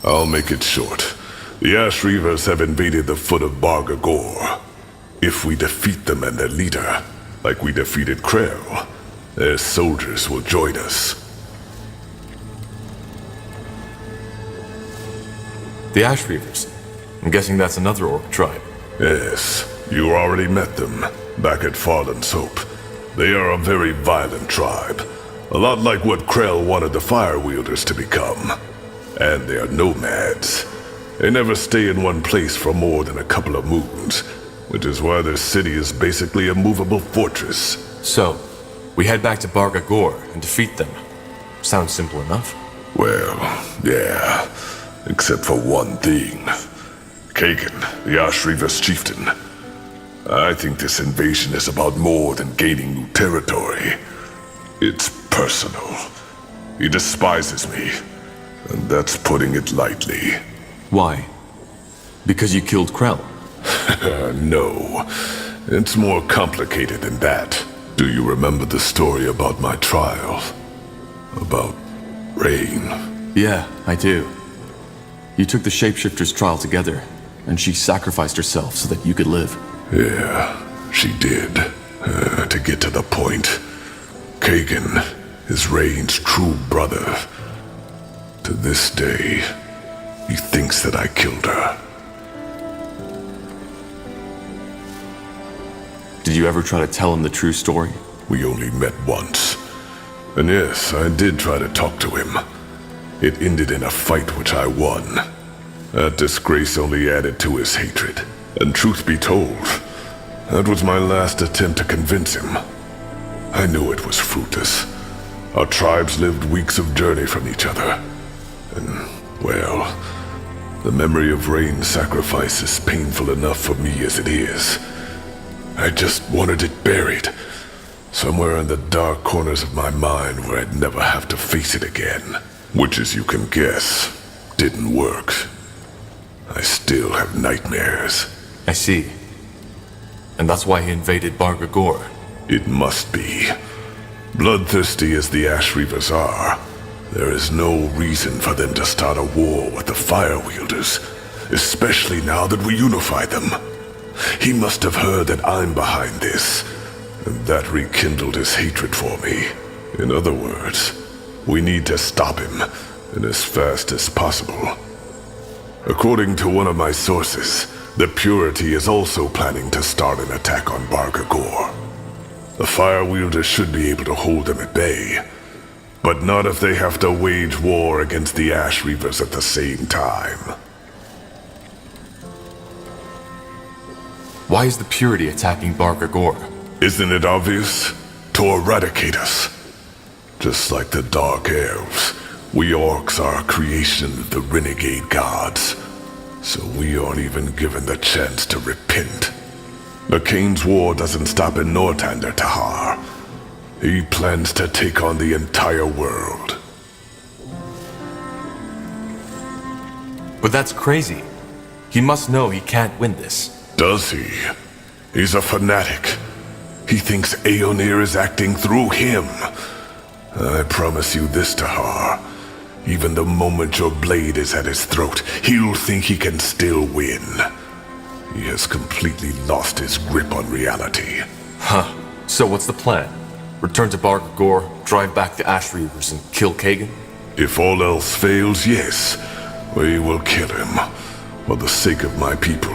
I'll make it short. The Ash Reavers have invaded the foot of Barga Gor. If we defeat them and their leader, like we defeated Krell, their soldiers will join us. The Ash Reavers? I'm guessing that's another orc tribe. Yes, you already met them, back at Farland's Hope. They are a very violent tribe. A lot like what Krell wanted the Fire Wielders to become. And they are nomads. They never stay in one place for more than a couple of moons, which is why their city is basically a movable fortress. So, we head back to Barga Gor and defeat them. Sounds simple enough. Well, yeah. Except for one thing. Kagan, the Ash Reavers chieftain. I think this invasion is about more than gaining new territory. It's personal. He despises me, and that's putting it lightly. Why? Because you killed Krell? No, it's more complicated than that. Do you remember the story about my trial? About Rain? Yeah, I do. You took the Shapeshifter's trial together, and she sacrificed herself so that you could live. Yeah, she did. To get to the point. Kagan is Rain's true brother. To this day, he thinks that I killed her. Did you ever try to tell him the true story? We only met once. And yes, I did try to talk to him. It ended in a fight which I won. That disgrace only added to his hatred. And truth be told, that was my last attempt to convince him. I knew it was fruitless. Our tribes lived weeks of journey from each other. And, well, the memory of Rain's sacrifice is painful enough for me as it is. I just wanted it buried. Somewhere in the dark corners of my mind where I'd never have to face it again. Which, as you can guess, didn't work. I still have nightmares. I see. And that's why he invaded Barga Gor. It must be. Bloodthirsty as the Ash Reavers are, there is no reason for them to start a war with the Fire Wielders, especially now that we unify them. He must have heard that I'm behind this, and that rekindled his hatred for me. In other words, we need to stop him, and as fast as possible. According to one of my sources, the Purity is also planning to start an attack on Bargagor. The Fire Wielders should be able to hold them at bay, but not if they have to wage war against the Ash Reavers at the same time. Why is the Purity attacking Bargagor? Isn't it obvious? To eradicate us. Just like the Dark Elves, we Orcs are a creation of the renegade gods, so we aren't even given the chance to repent. Lakane's war doesn't stop in Northander, Tahar. He plans to take on the entire world. But that's crazy. He must know he can't win this. Does he? He's a fanatic. He thinks Aeonir is acting through him. I promise you this, Tahar. Even the moment your blade is at his throat, he'll think he can still win. He has completely lost his grip on reality. Huh. So what's the plan? Return to Bargagor, drive back the Ash Reavers, and kill Kagan? If all else fails, yes. We will kill him. For the sake of my people,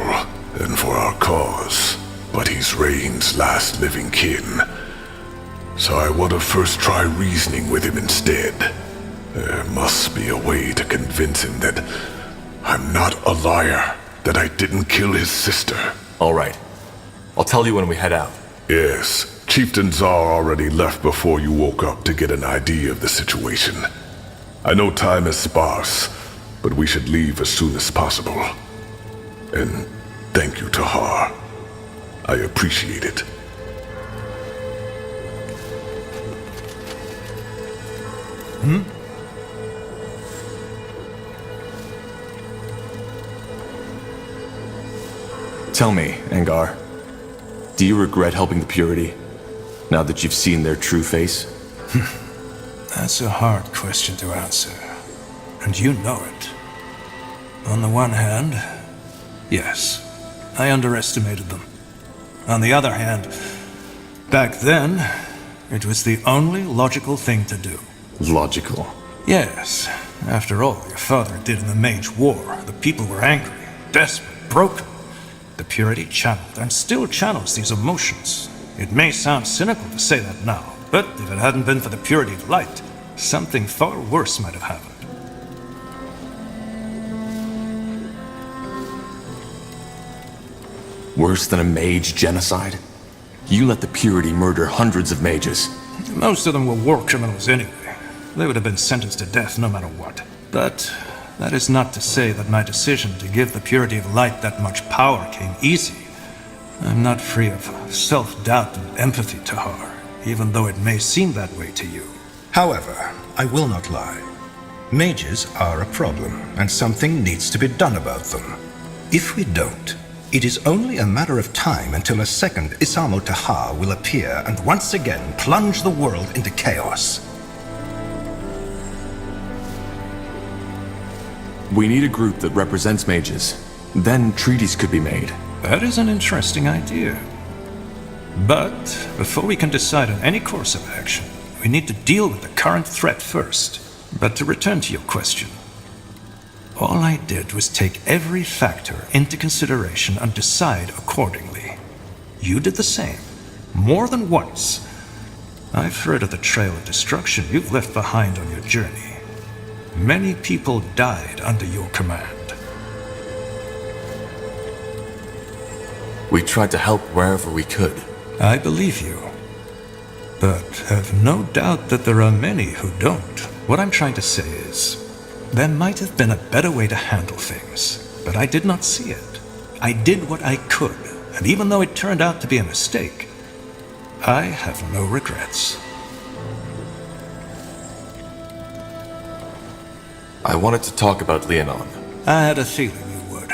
and for our cause. But he's Rain's last living kin. So I want to first try reasoning with him instead. There must be a way to convince him that I'm not a liar, that I didn't kill his sister. All right. I'll tell you when we head out. Yes, Chieftain Czar already left before you woke up to get an idea of the situation. I know time is sparse, but we should leave as soon as possible. And thank you, Tahar. I appreciate it. Tell me, Angar. Do you regret helping the Purity, now that you've seen their true face? That's a hard question to answer, and you know it. On the one hand, yes, I underestimated them. On the other hand, back then, it was the only logical thing to do. Logical? Yes. After all your father did in the Mage War, the people were angry, desperate, broken. The Purity channeled and still channels these emotions. It may sound cynical to say that now, but if it hadn't been for the Purity of Light, something far worse might have happened. Worse than a mage genocide? You let the Purity murder hundreds of mages. Most of them were war criminals anyway. They would have been sentenced to death no matter what. But that is not to say that my decision to give the Purity of Light that much power came easy. I'm not free of self-doubt and empathy, Tahar, even though it may seem that way to you. However, I will not lie. Mages are a problem, and something needs to be done about them. If we don't, it is only a matter of time until a second Isamo Tahar will appear and once again plunge the world into chaos. We need a group that represents mages. Then treaties could be made. That is an interesting idea. But before we can decide on any course of action, we need to deal with the current threat first. But to return to your question, all I did was take every factor into consideration and decide accordingly. You did the same, more than once. I've heard of the trail of destruction you've left behind on your journey. Many people died under your command. We tried to help wherever we could. I believe you. But have no doubt that there are many who don't. What I'm trying to say is, there might have been a better way to handle things, but I did not see it. I did what I could, and even though it turned out to be a mistake, I have no regrets. I wanted to talk about Leonon. I had a feeling you would.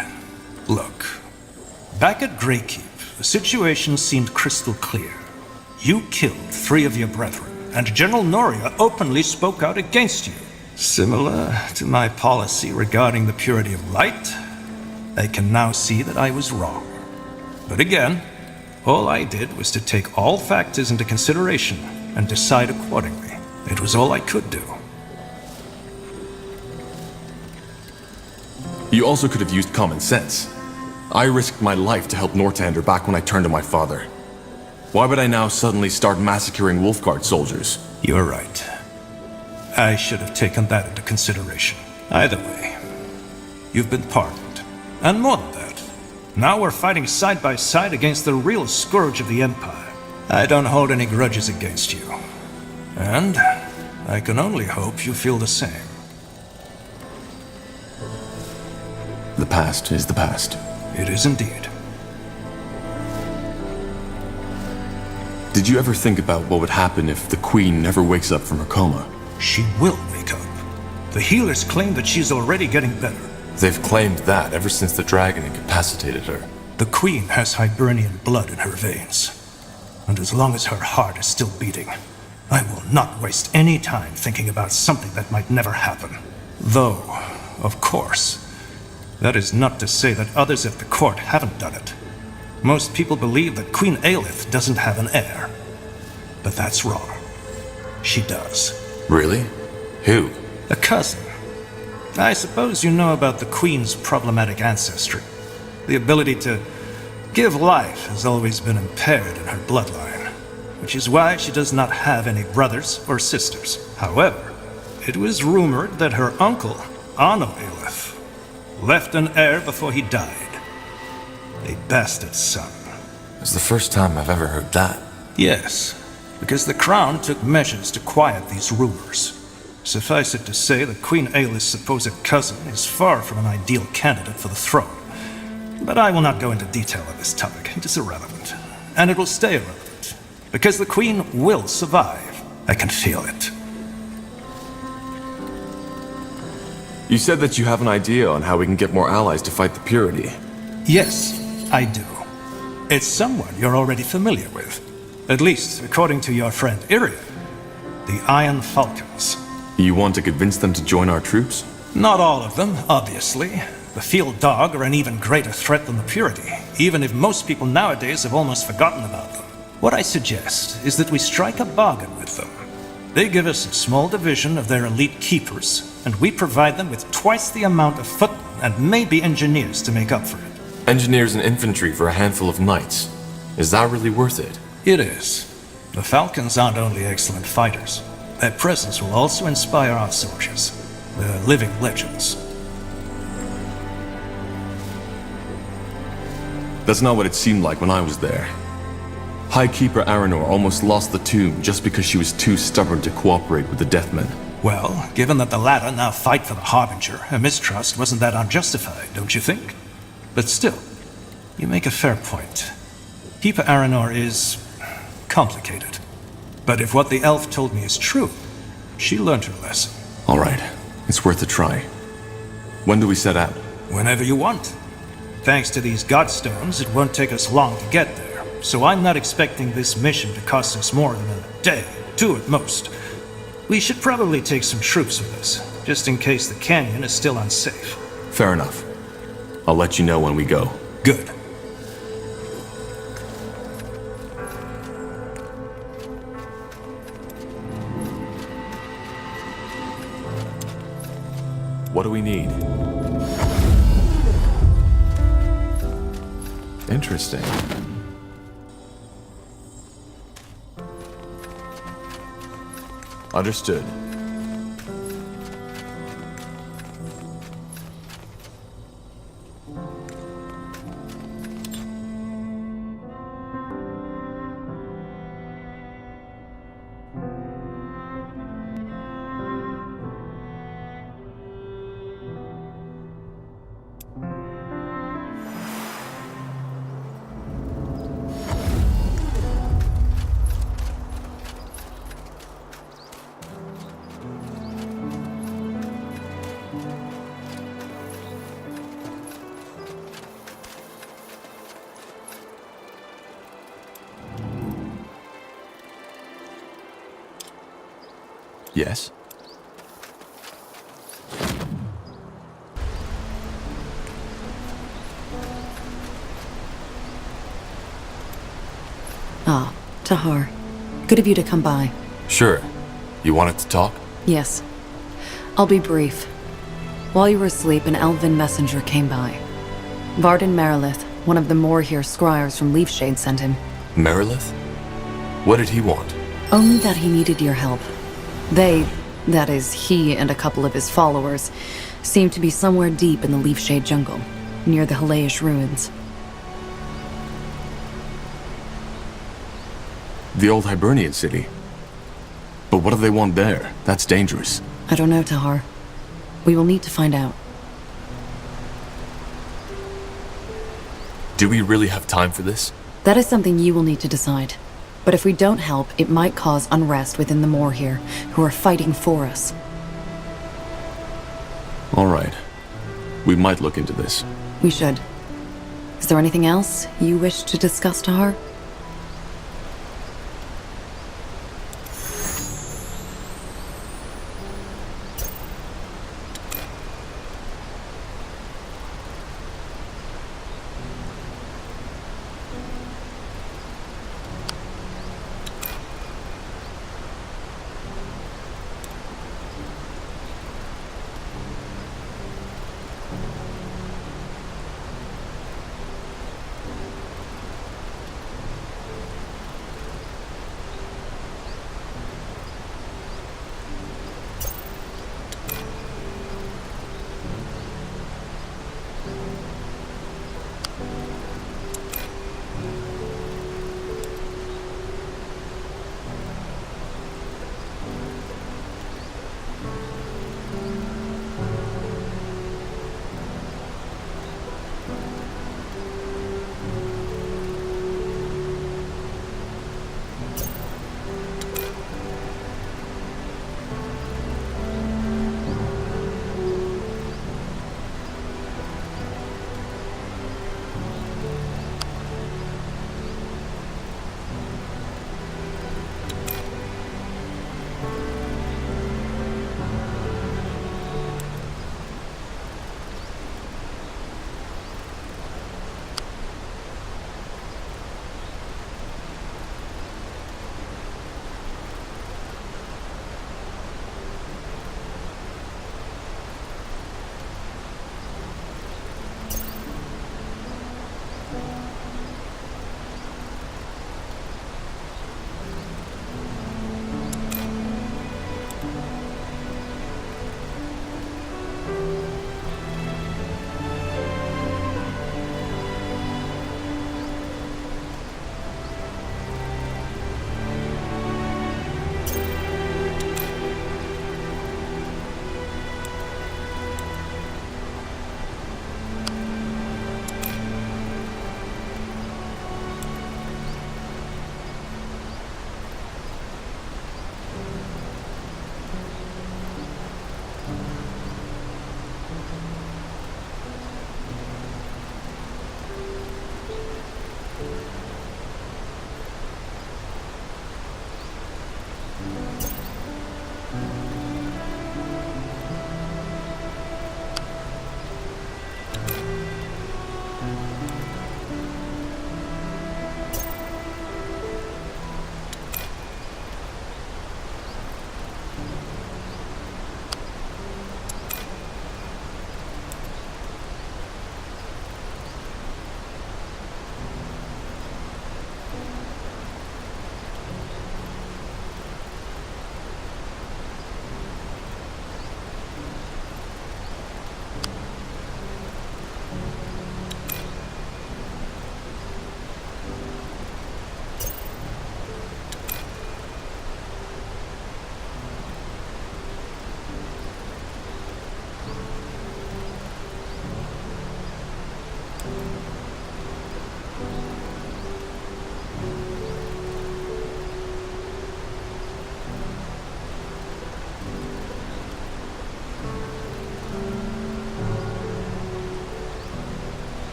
Look, back at Greykeep, the situation seemed crystal clear. You killed 3 of your brethren, and General Noria openly spoke out against you. Similar to my policy regarding the purity of light, I can now see that I was wrong. But again, all I did was to take all factors into consideration and decide accordingly. It was all I could do. You also could have used common sense. I risked my life to help Northander back when I turned to my father. Why would I now suddenly start massacring Wolfguard soldiers? You're right. I should have taken that into consideration. Either way, you've been pardoned. And more than that, now we're fighting side by side against the real scourge of the Empire. I don't hold any grudges against you. And I can only hope you feel the same. The past is the past. It is indeed. Did you ever think about what would happen if the Queen never wakes up from her coma? She will wake up. The healers claim that she's already getting better. They've claimed that ever since the dragon incapacitated her. The Queen has Hibernian blood in her veins. And as long as her heart is still beating, I will not waste any time thinking about something that might never happen. Though, of course, that is not to say that others at the court haven't done it. Most people believe that Queen Aelith doesn't have an heir. But that's wrong. She does. Really? Who? A cousin. I suppose you know about the Queen's problematic ancestry. The ability to give life has always been impaired in her bloodline, which is why she does not have any brothers or sisters. However, it was rumored that her uncle, Anno Aelith, left an heir before he died. A bastard son. It's the first time I've ever heard that. Yes, because the Crown took measures to quiet these rumors. Suffice it to say that Queen Aelith's supposed cousin is far from an ideal candidate for the throne. But I will not go into detail on this topic. It is irrelevant. And it will stay irrelevant. Because the Queen will survive. I can feel it. You said that you have an idea on how we can get more allies to fight the Purity. Yes, I do. It's someone you're already familiar with. At least, according to your friend Irian. The Iron Falcons. You want to convince them to join our troops? Not all of them, obviously. The Field Dog are an even greater threat than the Purity, even if most people nowadays have almost forgotten about them. What I suggest is that we strike a bargain with them. They give us a small division of their elite keepers, and we provide them with twice the amount of footmen and maybe engineers to make up for it. Engineers and infantry for a handful of knights. Is that really worth it? It is. The Falcons aren't only excellent fighters. Their presence will also inspire our soldiers. They're living legends. That's not what it seemed like when I was there. High Keeper Aranor almost lost the tomb just because she was too stubborn to cooperate with the Deathmen. Well, given that the latter now fight for the Harbinger, her mistrust wasn't that unjustified, don't you think? But still, you make a fair point. Keeper Aranor is complicated. But if what the elf told me is true, she learned her lesson. All right, it's worth a try. When do we set out? Whenever you want. Thanks to these Godstones, it won't take us long to get there, so I'm not expecting this mission to cost us more than a day, 2 at most. We should probably take some troops with us, just in case the canyon is still unsafe. Fair enough. I'll let you know when we go. Good. What do we need? Interesting. Understood. Yes? Ah, Tahar. Good of you to come by. Sure. You wanted to talk? Yes. I'll be brief. While you were asleep, an elven messenger came by. Varden Merilith, one of the Moorhere scryers from Leafshade, sent him. Merilith? What did he want? Only that he needed your help. They, that is, he and a couple of his followers, seem to be somewhere deep in the Leafshade jungle, near the Halayish ruins. The old Hibernian city? But what do they want there? That's dangerous. I don't know, Tahar. We will need to find out. Do we really have time for this? That is something you will need to decide. But if we don't help, it might cause unrest within the Moorhere, who are fighting for us. All right. We might look into this. We should. Is there anything else you wish to discuss, Tahar?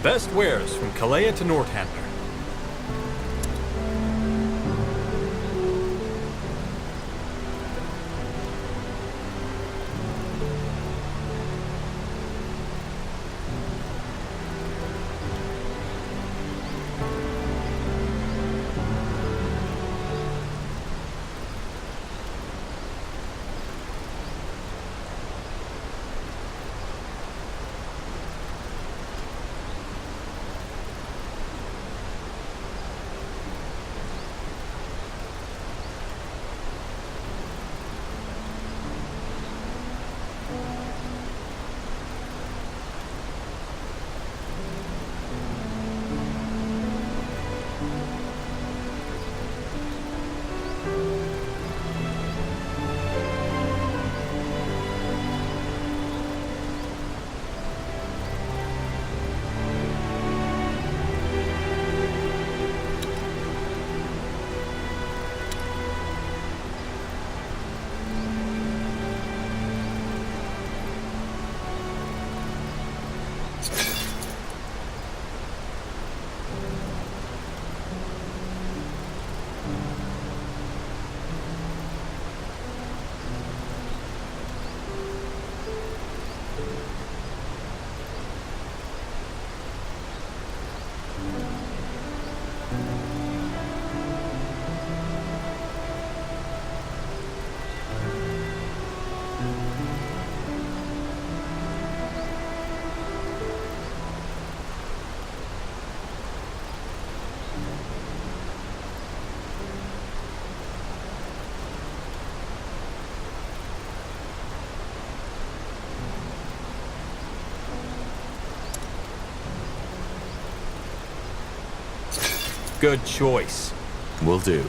The best wares from Kalea to Northander. Good choice. Will do.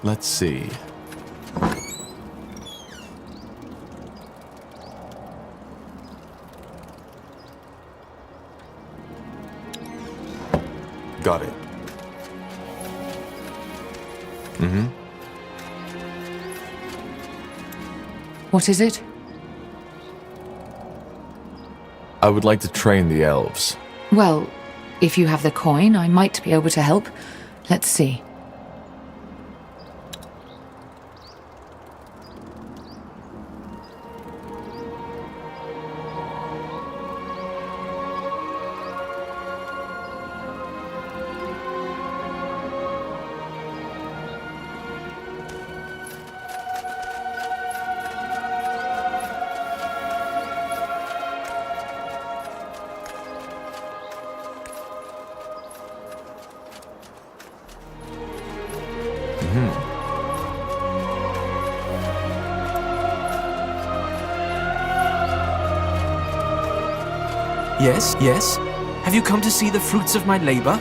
Let's see. Got it. Mm-hmm. What is it? I would like to train the elves. Well, if you have the coin, I might be able to help. Let's see. Yes, yes. Have you come to see the fruits of my labor?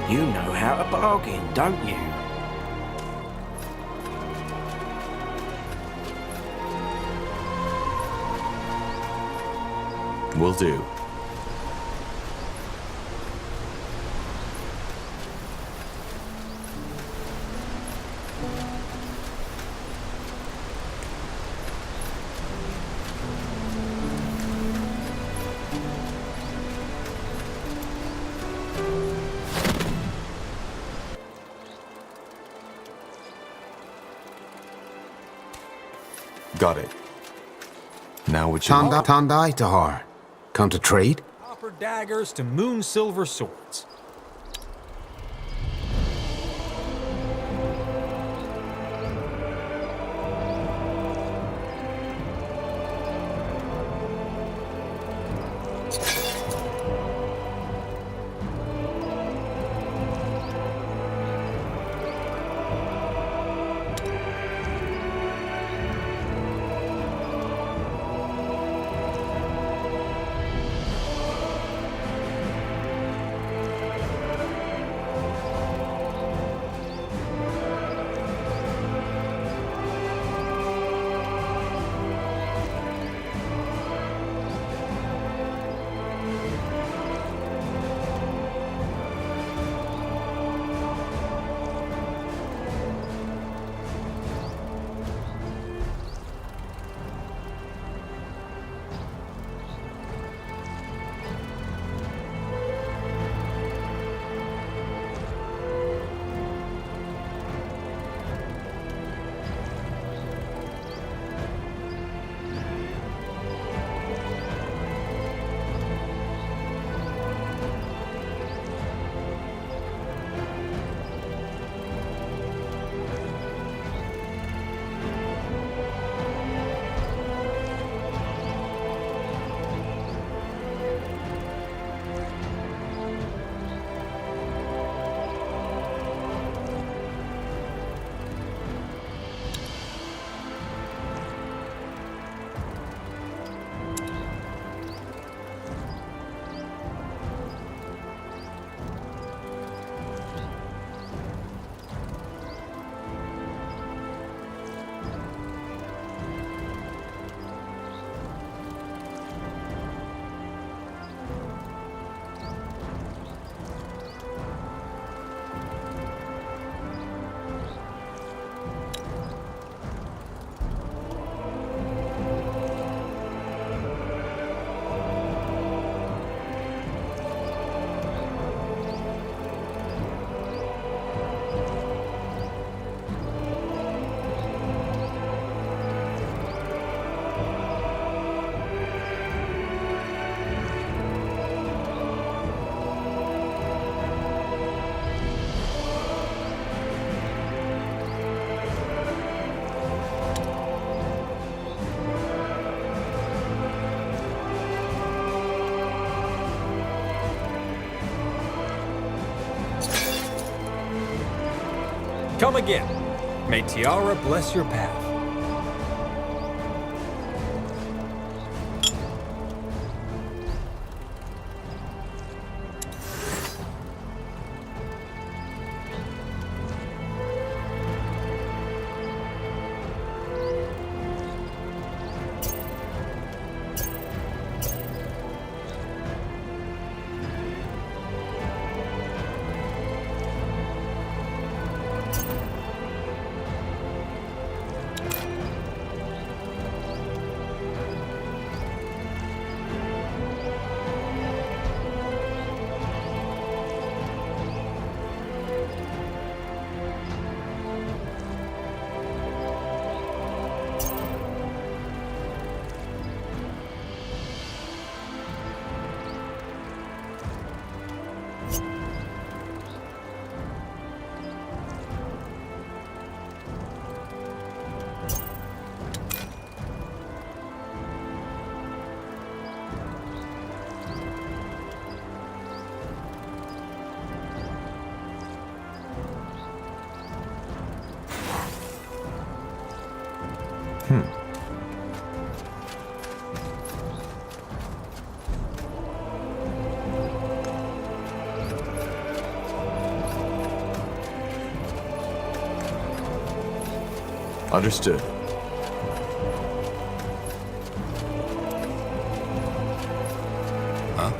You know how to bargain, don't you? Will do. Got it. Now what you want? Tandai Tahar. Come to trade? Copper daggers to moon silver swords. Come again. May Tiara bless your path. Understood. Huh?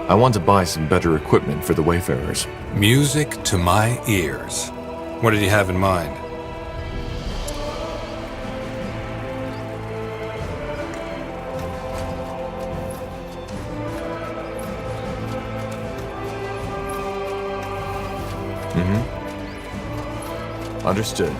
I want to buy some better equipment for the Wayfarers. Music to my ears. What did you have in mind? Understood.